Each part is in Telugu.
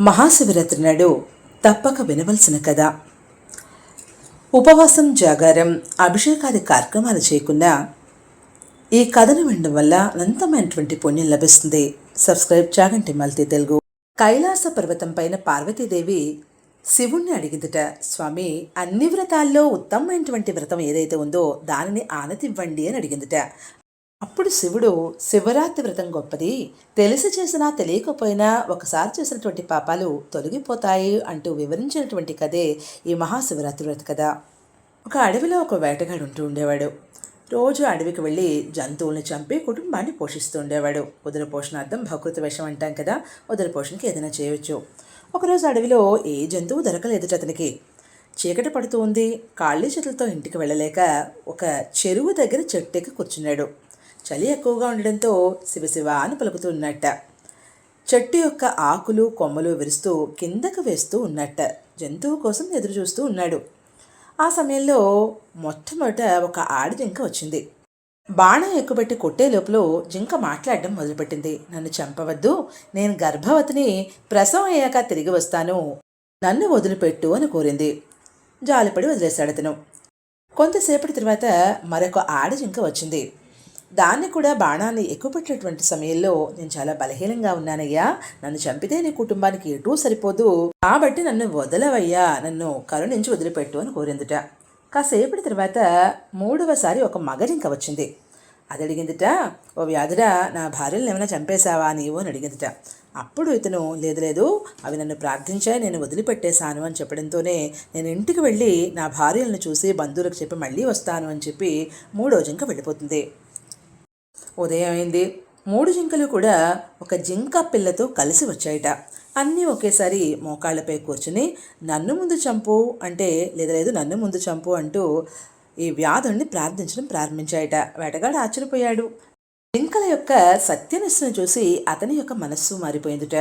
మహాశివరాత్రి నాడు తప్పక వినవలసిన కథ. ఉపవాసం, జాగారం, అభిషేకాది కార్యక్రమాలు చేయకుండా ఈ కథను వినడం వల్ల అనంతమైనటువంటి పుణ్యం లభిస్తుంది. Subscribe Chaganti multi Telugu. కైలాస పర్వతం పైన పార్వతీదేవి శివుణ్ణి అడిగిందట, స్వామి, అన్ని వ్రతాల్లో ఉత్తమమైనటువంటి వ్రతం ఏదైతే ఉందో దానిని ఆనతివ్వండి అని అడిగిందట. అప్పుడు శివుడు, శివరాత్రి వ్రతం గొప్పది, తెలిసి చేసినా తెలియకపోయినా ఒకసారి చేసినటువంటి పాపాలు తొలగిపోతాయి అంటూ వివరించినటువంటి కథే ఈ మహాశివరాత్రి వ్రత కథ. ఒక అడవిలో ఒక వేటగాడు ఉంటూ ఉండేవాడు. రోజు అడవికి వెళ్ళి జంతువుల్ని చంపి కుటుంబాన్ని పోషిస్తూ ఉండేవాడు. ఉదర పోషణార్థం భకృత వేషం అంటాం కదా, ఉదర పోషణకి ఏదైనా చేయవచ్చు. ఒకరోజు అడవిలో ఏ జంతువు దొరకలేదుట అతనికి. చీకటి పడుతూ ఉంది. కాళ్ళీ చేతులతో ఇంటికి వెళ్ళలేక ఒక చెరువు దగ్గర చెట్టెక్కి కూర్చున్నాడు. చలి ఎక్కువగా ఉండడంతో శివశివ అని పలుకుతూ ఉన్నట్ట. చెట్టు యొక్క ఆకులు కొమ్మలు విరుస్తూ కిందకు వేస్తూ ఉన్నట్ట. జంతువు కోసం ఎదురు చూస్తూ ఉన్నాడు. ఆ సమయంలో మొట్టమొదట ఒక ఆడి జింక వచ్చింది. బాణం ఎక్కుపెట్టి కొట్టే లోపల జింక మాట్లాడడం మొదలుపెట్టింది. నన్ను చంపవద్దు, నేను గర్భవతిని, ప్రసవం అయ్యాక తిరిగి వస్తాను, నన్ను వదిలిపెట్టు అని కోరింది. జాలిపడి వదిలేశాడు అతను. కొంతసేపటి తర్వాత మరొక ఆడి జింక వచ్చింది. దాన్ని కూడా బాణాన్ని ఎక్కుపెట్టినటువంటి సమయంలో, నేను చాలా బలహీనంగా ఉన్నానయ్యా, నన్ను చంపితే నీ కుటుంబానికి ఎటూ సరిపోదు, కాబట్టి నన్ను వదలవయ్యా, నన్ను కరుణించి వదిలిపెట్టు అని కోరిందిట. కాసేపటి తర్వాత మూడవసారి ఒక మగజింక వచ్చింది. అది అడిగిందిట, ఓ వ్యాధుడా, నా భార్యలను ఏమైనా చంపేశావా నీవు అని అడిగిందిట. అప్పుడు ఇతను, లేదు లేదు, అవి నన్ను ప్రార్థించాయి, నేను వదిలిపెట్టేశాను అని చెప్పడంతోనే నేను ఇంటికి వెళ్ళి నా భార్యలను చూసి బంధువులకు చెప్పి మళ్ళీ వస్తాను అని చెప్పి మూడో జింక వెళ్ళిపోతుంది. ఉదయం అయింది. మూడు జింకలు కూడా ఒక జింక పిల్లతో కలిసి వచ్చాయట. అన్నీ ఒకేసారి మోకాళ్ళపై కూర్చుని నన్ను ముందు చంపు అంటే, లేదు నన్ను ముందు చంపు అంటూ ఈ వ్యాధుడిని ప్రార్థించడం ప్రారంభించాయట. వేటగాడు ఆశ్చర్యపోయాడు. జింకల యొక్క సత్యనిష్టను చూసి అతని యొక్క మనస్సు మారిపోయిందిట.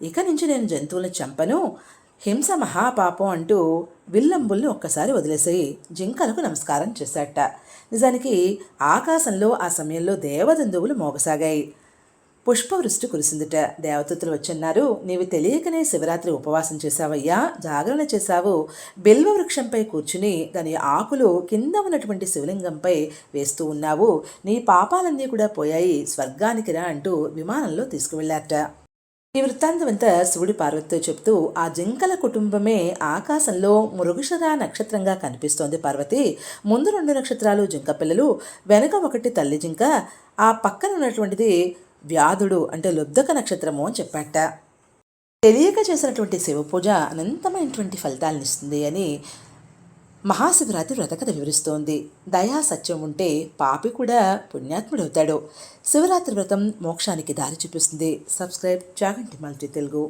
ఇక నుంచి నేను జంతువులను చంపను, హింస మహాపాపం అంటూ విల్లంబుల్ని ఒక్కసారి వదిలేసి జింకలకు నమస్కారం చేశాట. నిజానికి ఆకాశంలో ఆ సమయంలో దేవదందువులు మోగసాగాయి. పుష్పవృష్టి కురిసిందిట. దేవదూతలు వచ్చన్నారు, నీవు తెలియకనే శివరాత్రి ఉపవాసం చేశావయ్యా, జాగరణ చేశావు, బిల్వ వృక్షంపై కూర్చుని దాని ఆకులు కింద ఉన్నటువంటి శివలింగంపై వేస్తూ ఉన్నావు, నీ పాపాలన్నీ కూడా పోయాయి, స్వర్గానికి రా అంటూ విమానంలో తీసుకువెళ్ళారట. ఈ వృత్తాంతమంతా శివుడి పార్వతితో చెప్తూ, ఆ జింకల కుటుంబమే ఆకాశంలో మృగశిర నక్షత్రంగా కనిపిస్తోంది పార్వతి. ముందు 2 నక్షత్రాలు జింక పిల్లలు, వెనుక ఒకటి తల్లి జింక, ఆ పక్కన ఉన్నటువంటిది వ్యాధుడు అంటే లుబ్ధక నక్షత్రము అని చెప్పాట. తెలియక చేసినటువంటి శివ పూజ అనంతమైనటువంటి ఫలితాలను ఇస్తుంది అని మహాశివరాత్రి వ్రతకథ వివరిస్తోంది. దయా సత్యం ఉంటే పాపి కూడా పుణ్యాత్ముడవుతాడు. శివరాత్రి వ్రతం మోక్షానికి దారి చూపిస్తుంది. Subscribe Chaganti multi Telugu.